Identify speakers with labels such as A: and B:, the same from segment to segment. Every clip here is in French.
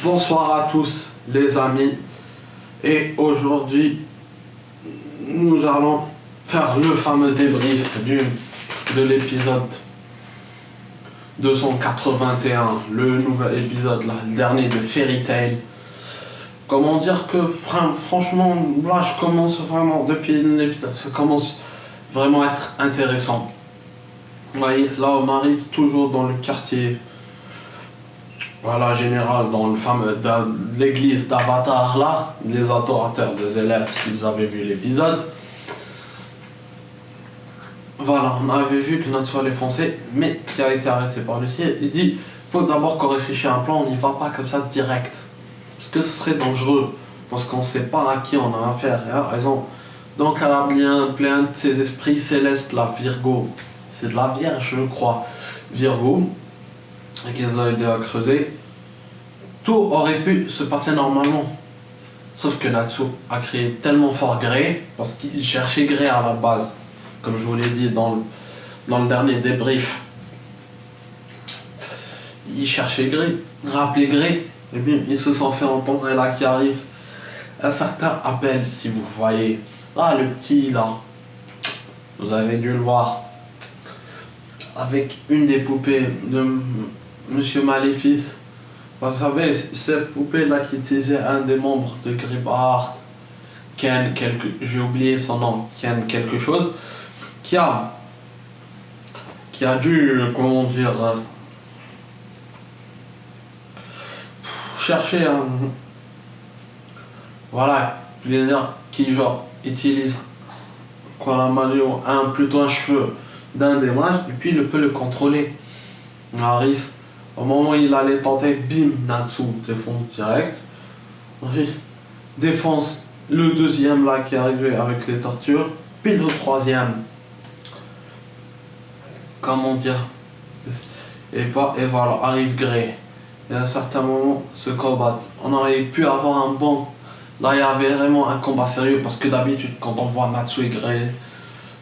A: Bonsoir à tous les amis, et aujourd'hui nous allons faire le fameux débrief de l'épisode 281, le nouvel épisode, là, le dernier de Fairy Tail. Comment dire que franchement là je commence vraiment, depuis l'épisode, ça commence vraiment à être intéressant. Vous voyez, là on arrive toujours dans le quartier, voilà, général, dans le fameux l'église d'Avatar, là, les adorateurs des élèves, si vous avez vu l'épisode. Voilà, on avait vu que Natsu allait foncer, mais qui a été arrêté par le ciel. Il dit, faut d'abord qu'on réfléchisse à un plan, on n'y va pas comme ça direct. Parce que ce serait dangereux, parce qu'on ne sait pas à qui on a affaire, il a raison. Donc elle a bien plein de ces esprits célestes, la Virgo. C'est de la Vierge, je crois. Virgo. Et qu'ils ont aidé à creuser. Tout aurait pu se passer normalement. Sauf que Natsu a créé tellement fort Grey, parce qu'il cherchait Grey à la base. Comme je vous l'ai dit dans le dernier débrief. Il cherchait Grey, rappelez Grey, et bien ils se sont fait entendre, et là qui arrive un certain appel, si vous voyez. Ah, le petit là, vous avez dû le voir, avec une des poupées de Monsieur Maléfice. Vous savez, cette poupée là qui utilisait un des membres de Gripart, Ken j'ai oublié son nom, Ken quelque chose, qui a dû, comment dire, chercher un, voilà, qui genre utilise quoi, la magie, plutôt un cheveu d'un des mages, et puis il peut le contrôler. On arrive au moment où il allait tenter, bim, Natsu défonce direct. Ensuite, défonce le deuxième là qui est arrivé avec les tortures, puis le troisième. Comment dire, et voilà, arrive Grey. Et à un certain moment, se combattent. On aurait pu avoir un bon. Là, il y avait vraiment un combat sérieux, parce que d'habitude, quand on voit Natsu et Grey,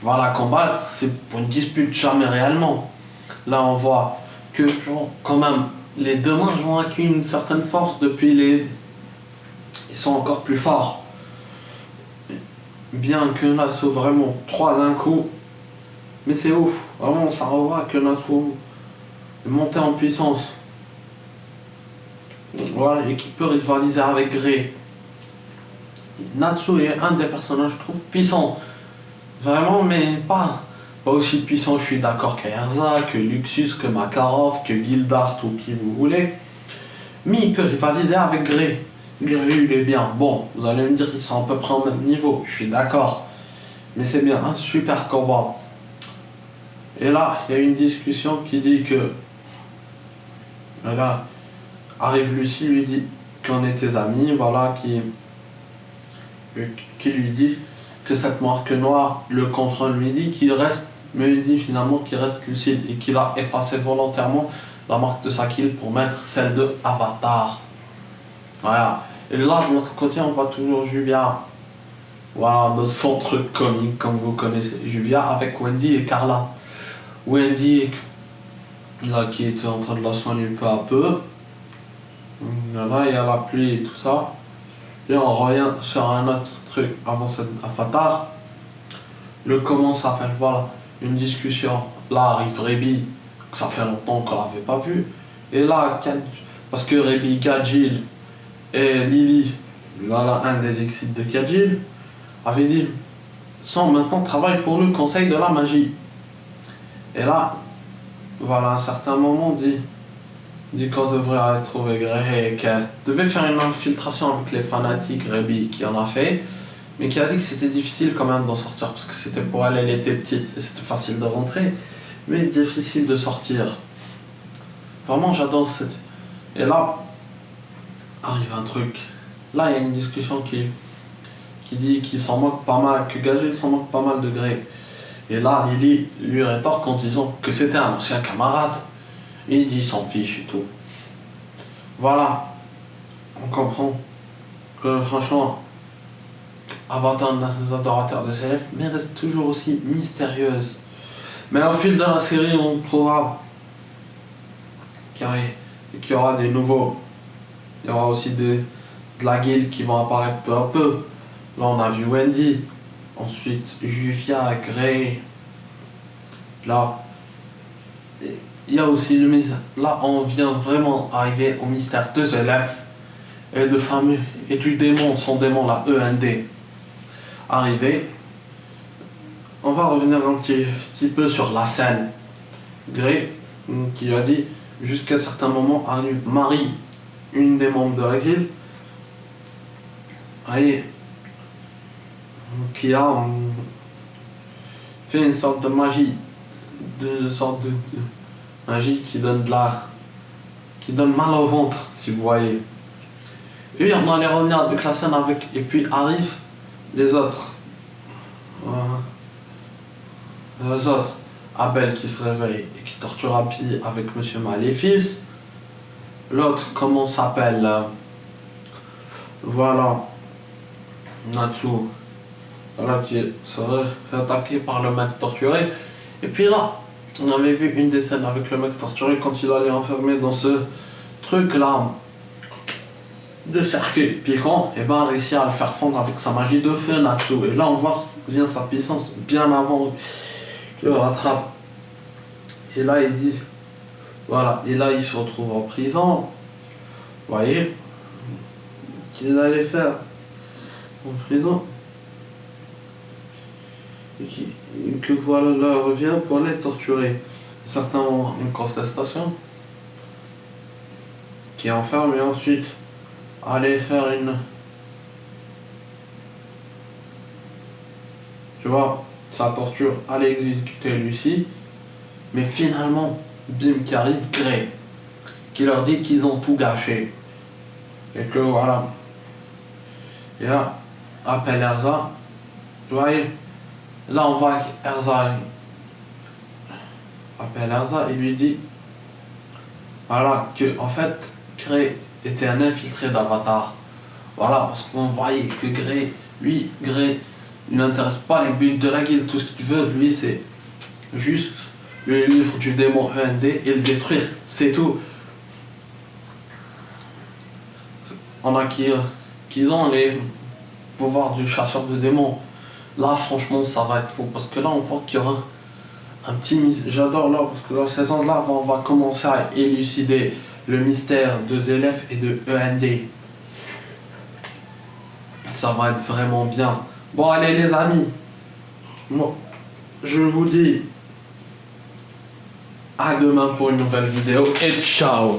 A: voilà, combattre, c'est pour une dispute jamais réellement. Là, on voit que, genre, quand même, les deux mages ont acquis une certaine force depuis les. Ils sont encore plus forts. Bien que Natsu, vraiment, 3 d'un coup. Mais c'est ouf, vraiment, ça revoit que Natsu est monté en puissance. Voilà, et qui peut rivaliser avec Grey. Natsu est un des personnages, je trouve, puissants. Vraiment, mais pas aussi puissant, je suis d'accord, qu'Erza, que Luxus, que Makarov, que Gildart ou qui vous voulez. Mais il peut rivaliser avec Grey. Grey, il est bien. Bon, vous allez me dire qu'ils sont à peu près au même niveau, je suis d'accord. Mais c'est bien, un super combat. Et là, il y a une discussion qui dit que... Et là, arrive Lucie, lui dit qu'on est tes amis, voilà, qui lui dit que cette marque noire le contrôle, lui dit qu'il reste, mais il dit finalement qu'il reste lucide et qu'il a effacé volontairement la marque de sa kill pour mettre celle de Avatar. Voilà. Et là, de notre côté, on voit toujours Juvia. Voilà, de son truc comique, comme vous connaissez. Juvia avec Wendy et Carla. Wendy, là, qui était en train de la soigner peu à peu. Là, il y a la pluie et tout ça. Et on revient sur un autre truc avant cet Avatar. Le comment s'appelle, voilà, une discussion. Là arrive Rebi, que ça fait longtemps qu'on l'avait pas vu. Et là, parce que Rebi, Kajil et Lily, voilà, un des exits de Kajil, avait dit, sans maintenant travaille pour le conseil de la magie. Et là, voilà, à un certain moment, dit qu'on devrait trouver Grey, et qu'elle devait faire une infiltration avec les fanatiques, Rebi qui en a fait, mais qui a dit que c'était difficile quand même d'en sortir, parce que c'était pour elle, elle était petite, et c'était facile de rentrer, mais difficile de sortir. Vraiment, j'adore cette... Et là, arrive un truc. Là, il y a une discussion qui dit qu'il s'en moque pas mal, que Gagel s'en moque pas mal de Grey. Et là, Lily lui rétorque en disant que c'était un ancien camarade. Il dit s'en fiche et tout. Voilà. On comprend que franchement, Avatar des adorateurs des élèves, mais reste toujours aussi mystérieuse. Mais au fil de la série, on trouvera qu'il y aura des nouveaux Il y aura aussi de la guilde qui vont apparaître peu à peu. Là, on a vu Wendy. Ensuite, Juvia, Grey. Là, il y a aussi le mystère. Là, on vient vraiment arriver au mystère des élèves et de fameux et du démon, son démon, la END. Arrivé. On va revenir un petit peu sur la scène. Grey, qui a dit, jusqu'à un certain moment, arrive Marie, une des membres de la guilde, et qui a fait une sorte de magie, de magie qui donne qui donne mal au ventre, si vous voyez. Et puis on allait revenir avec la scène avec, et puis arrivent les autres. Les autres, Abel qui se réveille et qui torture Happy avec Monsieur Maléfice. L'autre, comment s'appelle voilà, Natsu. Voilà, qui serait attaqué par le mec torturé. Et puis là, on avait vu une des scènes avec le mec torturé quand il allait enfermer dans ce truc là de cercueil. Puis quand et ben, réussit à le faire fondre avec sa magie de feu, Natsu. Et là, on voit bien sa puissance bien avant qu'il le rattrape. Et là, il dit voilà. Et là, il se retrouve en prison. Vous voyez qu'ils allaient faire en prison. Et que voilà, là revient pour les torturer. Certains ont une contestation qui enferme et ensuite aller faire une. Tu vois, sa torture, aller exécuter Lucie. Mais finalement, bim qui arrive, Grey, qui leur dit qu'ils ont tout gâché. Et que voilà. Et là, appelle Erza. Vous voyez, là on voit Erza. Appelle Erza et lui dit voilà que en fait Grey était un infiltré d'Avatar. Voilà, parce qu'on voyait que Grey il n'intéresse pas les buts de la guilde, tout ce qu'il veut, lui c'est juste le livre du démon END et le détruire, c'est tout. On a qui ont les pouvoirs du chasseur de démons. Là franchement ça va être fou parce que là on voit qu'il y aura un petit. J'adore là parce que la saison là on va commencer à élucider le mystère de Zélef et de END. Ça va être vraiment bien. Bon allez les amis, bon, je vous dis à demain pour une nouvelle vidéo et ciao.